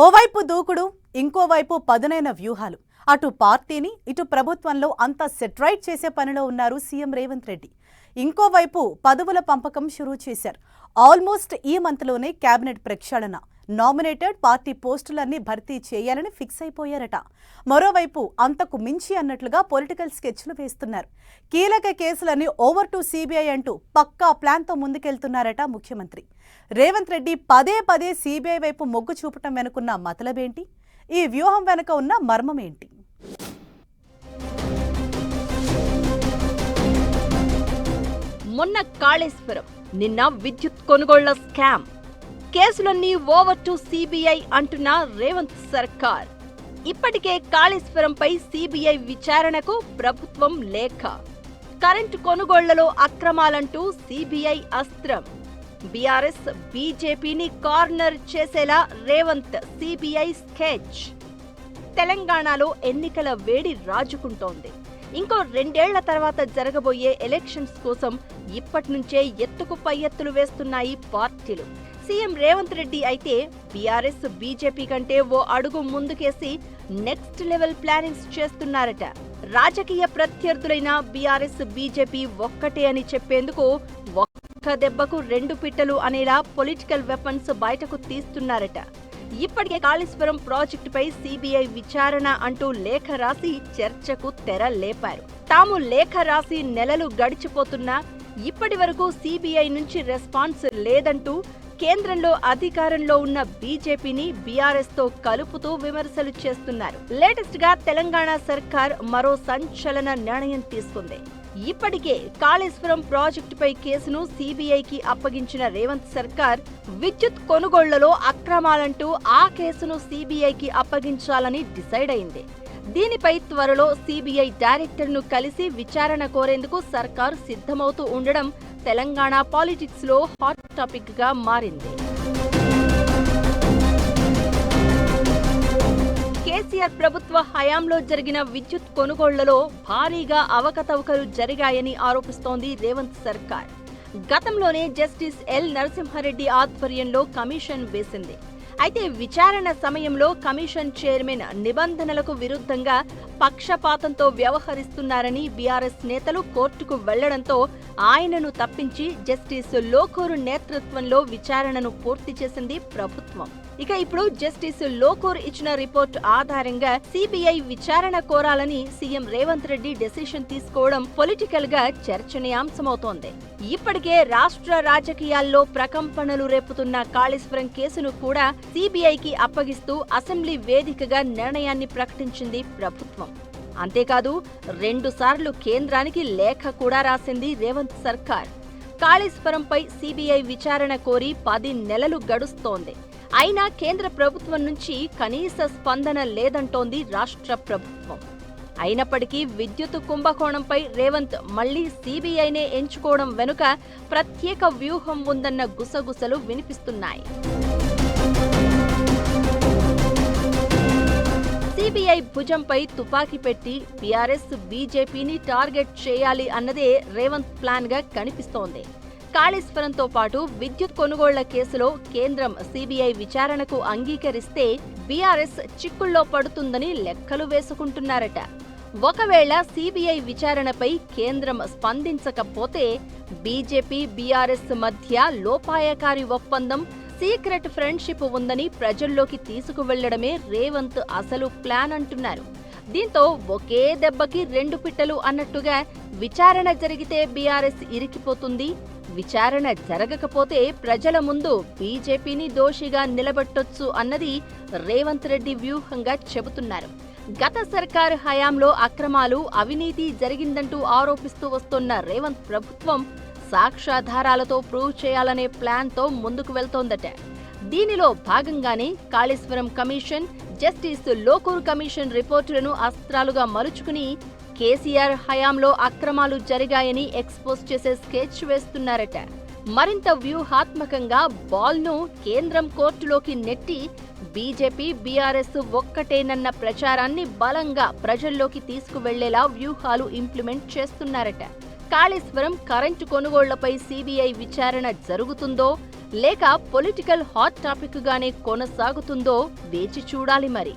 ఓవైపు దూకుడు, ఇంకోవైపు పదునైన వ్యూహాలు. అటు పార్టీని, ఇటు ప్రభుత్వంలో అంతా సెట్రైట్ చేసే పనిలో ఉన్నారు సీఎం రేవంత్ రెడ్డి. ఇంకోవైపు పదవుల పంపకం షురూ చేశారు. ఆల్మోస్ట్ ఈ మంత్లోనే కేబినెట్ ప్రక్షాళన, నామినేటెడ్ పార్టీ పోస్టులన్నీ భర్తీ చేయాలని ఫిక్స్ అయిపోయారట. మరోవైపు అంతకు మించి అన్నట్లుగా పొలిటికల్ స్కెచ్లు వేస్తున్నారు. కీలక కేసులన్నీ ఓవర్ టు సిబిఐ అంటూ పక్కా ప్లాన్తో ముందుకెళ్తున్నారట ముఖ్యమంత్రి రేవంత్ రెడ్డి. పదే పదే సిబిఐ వైపు మొగ్గు చూపటం వెనుకున్న మతలబేంటి? ఈ వ్యూహం వెనుక ఉన్న మర్మమేంటి? మొన్న కాళేశ్వరం, నిన్న విద్యుత్ కొనుగోళ్ల స్కామ్, కేసులన్నీ ఓవర్ టు సిబిఐ అంటున్న రేవంత్ సర్కార్. ఇప్పటికే కాళేశ్వరంపై సిబిఐ విచారణకు ప్రభుత్వం లేఖ, కరెంటు కొనుగోళ్లలో అక్రమాలంటూ సిబిఐ అస్త్రం, బీఆర్ఎస్ బీజేపీని కార్నర్ చేసేలా రేవంత్ సిబిఐ స్కెచ్. తెలంగాణలో ఎన్నికల వేడి రాజుకుంటోంది. ఇంకో 2 ఏళ్ల తర్వాత జరగబోయే ఎలక్షన్స్ కోసం ఇప్పటి నుంచే ఎత్తుకు పై ఎత్తులు వేస్తున్నాయి పార్టీలు. సీఎం రేవంత్ రెడ్డి అయితే బీఆర్ఎస్ బీజేపీ కంటే ఓ అడుగు ముందుకేసి నెక్స్ట్ లెవెల్ ప్లానింగ్స్ చేస్తున్నారట. రాజకీయ ప్రత్యర్థులైన బీఆర్ఎస్ బీజేపీ ఒక్కటే అని చెప్పేందుకు ఒక్క దెబ్బకు 2 పిట్టలు అనేలా పొలిటికల్ వెపన్స్ బయటకు తీస్తున్నారట. ఇప్పటికే కాళేశ్వరం ప్రాజెక్టుపై సిబిఐ విచారణ అంటూ లేఖ రాసి చర్చకు తెర లేపారు. తాము లేఖ రాసి నెలలు గడిచిపోతున్నా ఇప్పటి వరకు సిబిఐ నుంచి రెస్పాన్స్ లేదంటూ కేంద్రంలో అధికారంలో ఉన్న బీజేపీని బీఆర్ఎస్ తో కలుపుతూ విమర్శలు చేస్తున్నారు. లేటెస్ట్ గా తెలంగాణ సర్కార్ మరో సంచలన నిర్ణయం తీసుకుంది. ఇప్పటికే కాళేశ్వరం ప్రాజెక్టుపై కేసును సిబిఐకి అప్పగించిన రేవంత్ సర్కార్ విద్యుత్ కొనుగోళ్లలో అక్రమాలంటూ ఆ కేసును సిబిఐకి అప్పగించాలని డిసైడ్ అయింది. దీనిపై త్వరలో సిబిఐ డైరెక్టర్ను కలిసి విచారణ కోరేందుకు సర్కార్ సిద్ధమవుతూ ఉండడం తెలంగాణ పాలిటిక్స్ లో హాట్ టాపిక్ గా మారింది. కేసీఆర్ ప్రభుత్వ హయాంలో జరిగిన విద్యుత్ కొనుగోళ్లలో భారీగా అవకతవకలు జరిగాయని ఆరోపిస్తోంది రేవంత్ సర్కార్. గతంలోనే జస్టిస్ ఎల్ నరసింహారెడ్డి ఆధ్వర్యంలో కమిషన్ వేసింది. అయితే విచారణ సమయంలో కమిషన్ చైర్మన్ నిబంధనలకు విరుద్ధంగా పక్షపాతంతో వ్యవహరిస్తున్నారని బీఆర్ఎస్ నేతలు కోర్టుకు వెళ్లడంతో ఆయనను తప్పించి జస్టిస్ లోకూర్ నేతృత్వంలో విచారణను పూర్తి చేసింది ప్రభుత్వం. ఇక ఇప్పుడు జస్టిస్ లోకూర్ ఇచ్చిన రిపోర్ట్ ఆధారంగా సిబిఐ విచారణ కోరాలని సీఎం రేవంత్ రెడ్డి డెసిషన్ తీసుకోవడం పొలిటికల్ గా చర్చనీయాంశమవుతోంది. ఇప్పటికే రాష్ట్ర రాజకీయాల్లో ప్రకంపనలు రేపుతున్న కాళేశ్వరం కేసును కూడా సిబిఐకి అప్పగిస్తూ అసెంబ్లీ వేదికగా నిర్ణయాన్ని ప్రకటించింది ప్రభుత్వం. అంతేకాదు 2 సార్లు కేంద్రానికి లేఖ కూడా రాసింది రేవంత్ సర్కార్. కాళేశ్వరంపై సిబిఐ విచారణ కోరి 10 నెలలు గడుస్తోంది. అయినా కేంద్ర ప్రభుత్వం నుంచి కనీస స్పందన లేదంటోంది రాష్ట్ర ప్రభుత్వం. అయినప్పటికీ విద్యుత్ కుంభకోణంపై రేవంత్ మళ్లీ సిబిఐనే ఎంచుకోవడం వెనుక ప్రత్యేక వ్యూహం ఉందన్న గుసగుసలు వినిపిస్తున్నాయి. సిబిఐ భుజంపై తుపాకీ పెట్టి బీఆర్ఎస్ బీజేపీని టార్గెట్ చేయాలి అన్నదే రేవంత్ ప్లాన్ గా కనిపిస్తోంది. కాళేశ్వరంతో పాటు విద్యుత్ కొనుగోళ్ల కేసులో కేంద్రం సిబిఐ విచారణకు అంగీకరిస్తే బీఆర్ఎస్ చిక్కుల్లో పడుతుందని లెక్కలు వేసుకుంటున్నారట. ఒకవేళ సిబిఐ విచారణపై కేంద్రం స్పందించకపోతే బీజేపీ బీఆర్ఎస్ మధ్య లోపాయకారి ఒప్పందం, సీక్రెట్ ఫ్రెండ్షిప్ ఉందని ప్రజల్లోకి తీసుకువెళ్లడమే రేవంత్ అసలు ప్లాన్ అంటున్నారు. దీంతో ఒకే దెబ్బకి 2 పిట్టలు అన్నట్టుగా విచారణ జరిగితే బీఆర్ఎస్ ఇరికిపోతుంది, విచారణ జరగకపోతే ప్రజల ముందు బీజేపీని దోషిగా నిలబెట్టొచ్చు అన్నది రేవంత్ రెడ్డి వ్యూహంగా చెబుతున్నారు. గత సర్కారు హయాంలో అక్రమాలు, అవినీతి జరిగిందంటూ ఆరోపిస్తూ వస్తున్న రేవంత్ ప్రభుత్వం సాక్ష్యాధారాలతో ప్రూవ్ చేయాలనే ప్లాన్తో ముందుకు వెళ్తోందట. దీనిలో భాగంగానే Kaleshwaram commission, justice Lokur commission రిపోర్టులను అస్త్రాలుగా మలుచుకుని కేసీఆర్ హయాంలో అక్రమాలు జరిగాయని ఎక్స్పోజ్ చేసే స్కెచ్ వేస్తున్నారట. మరింత వ్యూహాత్మకంగా బాల్ను కేంద్రం కోర్టులోకి నెట్టి బీజేపీ బీఆర్ఎస్ ఒక్కటేనన్న ప్రచారాన్ని బలంగా ప్రజల్లోకి తీసుకువెళ్లేలా వ్యూహాలు ఇంప్లిమెంట్ చేస్తున్నారట. కాళేశ్వరం కరెంటు కొనుగోళ్లపై సిబిఐ విచారణ జరుగుతుందో లేక పొలిటికల్ హాట్ టాపిక్ గానే కొనసాగుతుందో వేచి చూడాలి మరి.